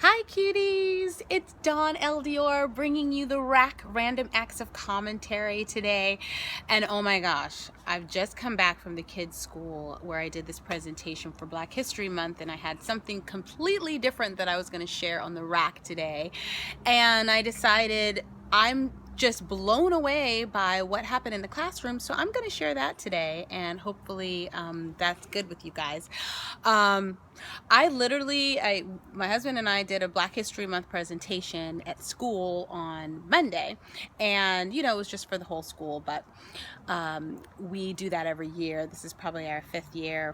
Hi cuties, it's Dawn Eldior bringing you the Rack Random Acts of Commentary today. And oh my gosh, I've just come back from the kids' school where I did this presentation for Black History Month, and I had something completely different that I was going to share on the rack today. And I decided I'm just blown away by what happened in the classroom, so I'm going to share that today, and hopefully that's good with you guys. My husband and I did a Black History Month presentation at school on Monday, and it was just for the whole school, but we do that every year. This is probably our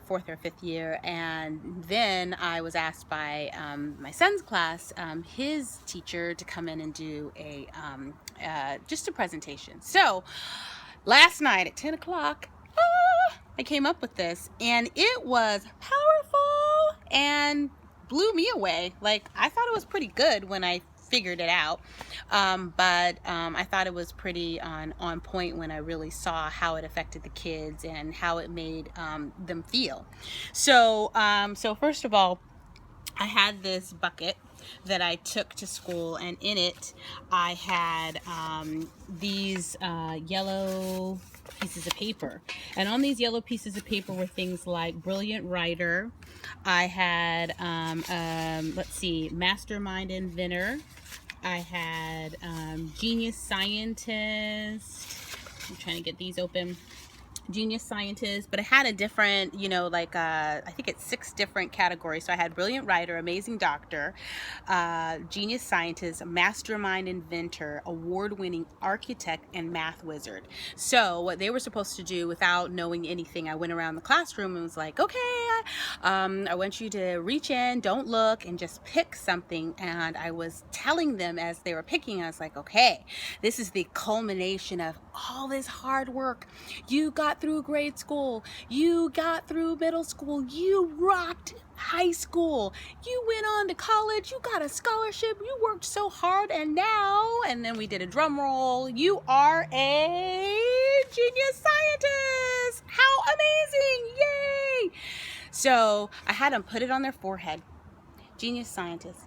fourth or fifth year, and then I was asked by my son's class, his teacher, to come in and do just a presentation. So last night at 10 o'clock, I came up with this, and it was powerful and blew me away. Like, I thought it was pretty good when I figured it out, but I thought it was pretty on point when I really saw how it affected the kids and how it made them feel. So first of all, I had this bucket that I took to school, and in it I had these yellow pieces of paper, and on these yellow pieces of paper were things like brilliant writer. I had let's see, mastermind inventor. I had genius scientist. I'm trying to get these open. Genius scientist, but it had a different, I think it's 6 different categories. So I had brilliant writer, amazing doctor, genius scientist, mastermind inventor, award-winning architect, and math wizard. So what they were supposed to do, without knowing anything, I went around the classroom and was like, okay, I want you to reach in, don't look, and just pick something. And I was telling them as they were picking, I was like, okay, this is the culmination of all this hard work. You got through grade school, you got through middle school, you rocked high school, you went on to college, you got a scholarship, you worked so hard, and now, and then we did a drum roll, you are a genius scientist. How amazing! Yay! So I had them put it on their forehead, genius scientist,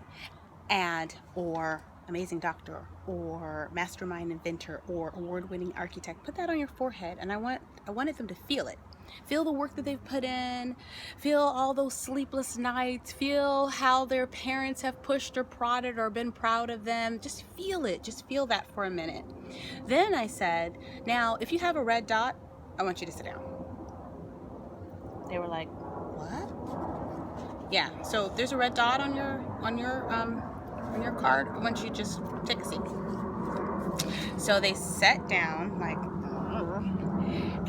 or amazing doctor, or mastermind inventor, or award-winning architect. Put that on your forehead, and I wanted them to feel it. Feel the work that they've put in, feel all those sleepless nights, feel how their parents have pushed or prodded or been proud of them. Just feel it, just feel that for a minute. Then I said, now if you have a red dot, I want you to sit down. They were like, what? Yeah, so if there's a red dot on your card, I want you to just take a seat. So they sat down, like,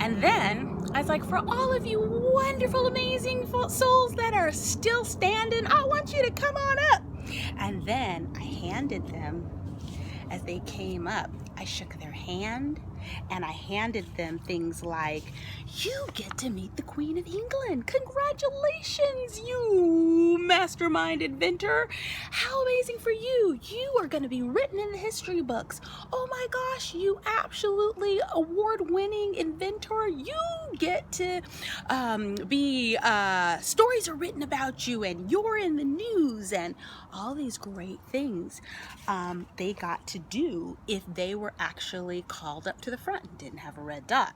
and then I was like, for all of you wonderful, amazing souls that are still standing, I want you to come on up. And then I handed them, as they came up, I shook their hand, and I handed them things like, you get to meet the Queen of England. Congratulations, you mastermind inventor. How amazing for you. You are going to be written in the history books. Oh my gosh, you absolutely award-winning inventor. You get to stories are written about you, and you're in the news, and all these great things they got to do if they were actually called up to the front and didn't have a red dot.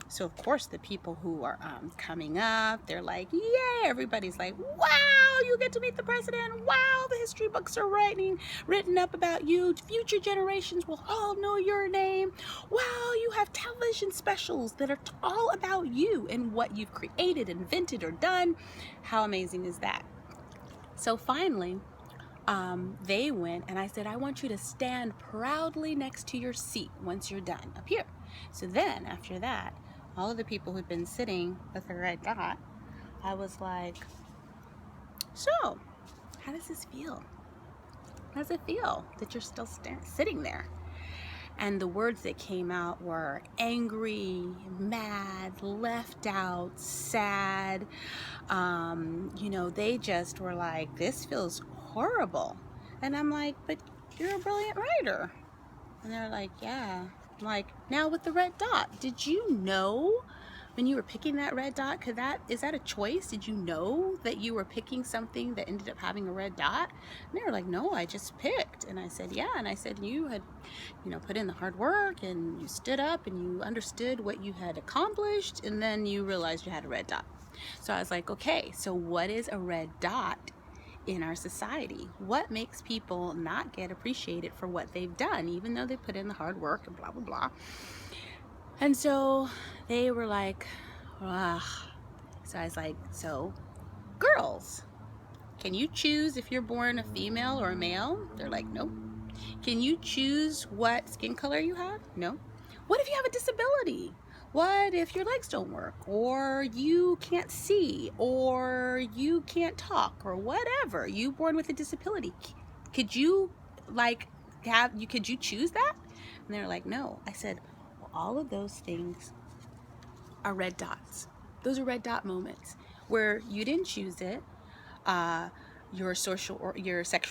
So of course the people who are coming up, they're like, yay! Everybody's like, wow, you get to meet the president. Wow, the history books are written up about you. Future generations will all know your name. Wow, you have television specials that are all about you and what you've created, invented, or done. How amazing is that? So finally, they went, and I said, I want you to stand proudly next to your seat once you're done up here. So then after that, all of the people who'd been sitting with the red dot, I was like, so how does this feel? How does it feel that you're still sitting there? And the words that came out were angry, mad, left out, sad. They just were like, this feels horrible. And I'm like, but you're a brilliant writer. And they're like, yeah. I'm like, now with the red dot, did you know when you were picking that red dot, is that a choice? Did you know that you were picking something that ended up having a red dot? And they were like, no, I just picked. And I said, yeah. And I said, you had, put in the hard work, and you stood up and you understood what you had accomplished, and then you realized you had a red dot. So I was like, okay, so what is a red dot in our society? What makes people not get appreciated for what they've done, even though they put in the hard work and blah, blah, blah. And so they were like, ugh. So I was like, so girls, can you choose if you're born a female or a male? They're like, nope. Can you choose what skin color you have? No. What if you have a disability? What if your legs don't work, or you can't see, or you can't talk, or whatever? You born with a disability. Could you could you choose that? And they're like, no. I said, well, all of those things are red dots. Those are red dot moments where you didn't choose it. Your sexual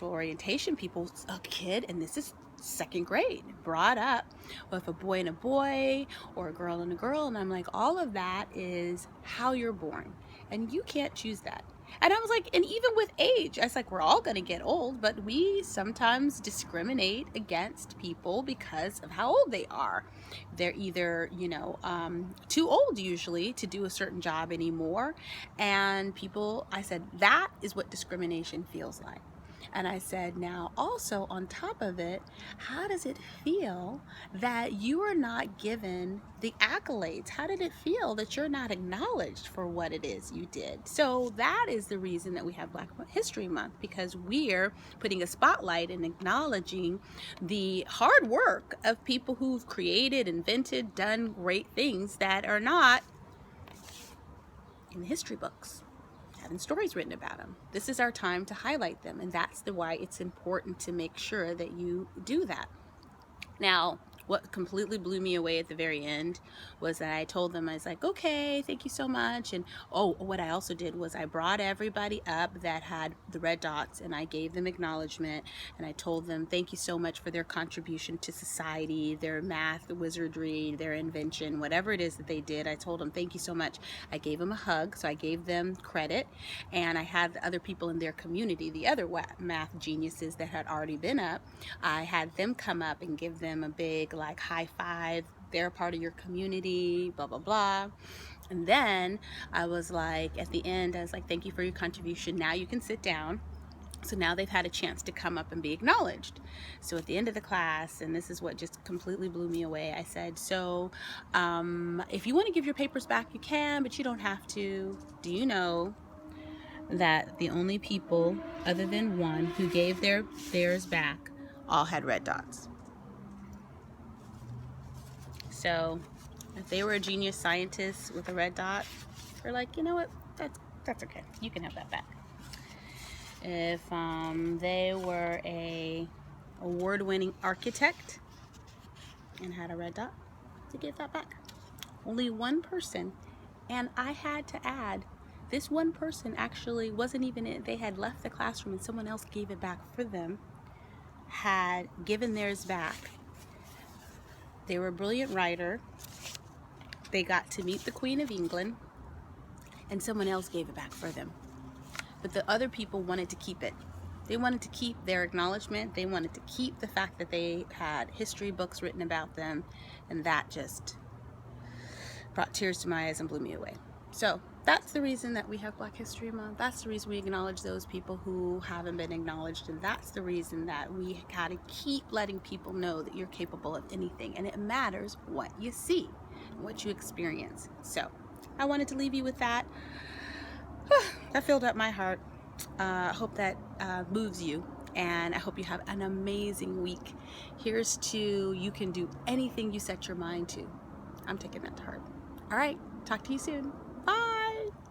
orientation, people, a kid, and this is second grade, brought up with a boy and a boy, or a girl and a girl, and I'm like, all of that is how you're born, and you can't choose that. And I was like, and even with age, I was like, we're all gonna get old, but we sometimes discriminate against people because of how old they are. They're either, too old usually to do a certain job anymore. And people, I said, that is what discrimination feels like. And I said, now also on top of it, how does it feel that you are not given the accolades? How did it feel that you're not acknowledged for what it is you did? So that is the reason that we have Black History Month, because we're putting a spotlight and acknowledging the hard work of people who've created, invented, done great things that are not in the history books, having stories written about them. This is our time to highlight them, and that's why it's important to make sure that you do that. Now, what completely blew me away at the very end was that I told them, I was like, okay, thank you so much. And what I also did was I brought everybody up that had the red dots, and I gave them acknowledgement, and I told them thank you so much for their contribution to society, their math, wizardry, their invention, whatever it is that they did. I told them thank you so much. I gave them a hug, so I gave them credit, and I had the other people in their community, the other math geniuses that had already been up, I had them come up and give them a big high five. They're a part of your community, blah blah blah. And then I was like, at the end, I was like, thank you for your contribution, now you can sit down. So now they've had a chance to come up and be acknowledged. So at the end of the class, and this is what just completely blew me away, I said, so if you want to give your papers back, you can, but you don't have to. Do you know that the only people other than one who gave theirs back all had red dots? So if they were a genius scientist with a red dot, they're like, you know what, that's okay, you can have that back. If they were a award-winning architect and had a red dot, they gave that back. Only one person, and I had to add, this one person actually wasn't even in, they had left the classroom and someone else gave it back for them, had given theirs back. They were a brilliant writer. They got to meet the Queen of England, and someone else gave it back for them. But the other people wanted to keep it. They wanted to keep their acknowledgement. They wanted to keep the fact that they had history books written about them, and that just brought tears to my eyes and blew me away. So that's the reason that we have Black History Month. That's the reason we acknowledge those people who haven't been acknowledged, and that's the reason that we gotta keep letting people know that you're capable of anything, and it matters what you see, what you experience. So I wanted to leave you with that. That filled up my heart. I hope that moves you, and I hope you have an amazing week. Here's to you can do anything you set your mind to. I'm taking that to heart. All right, talk to you soon.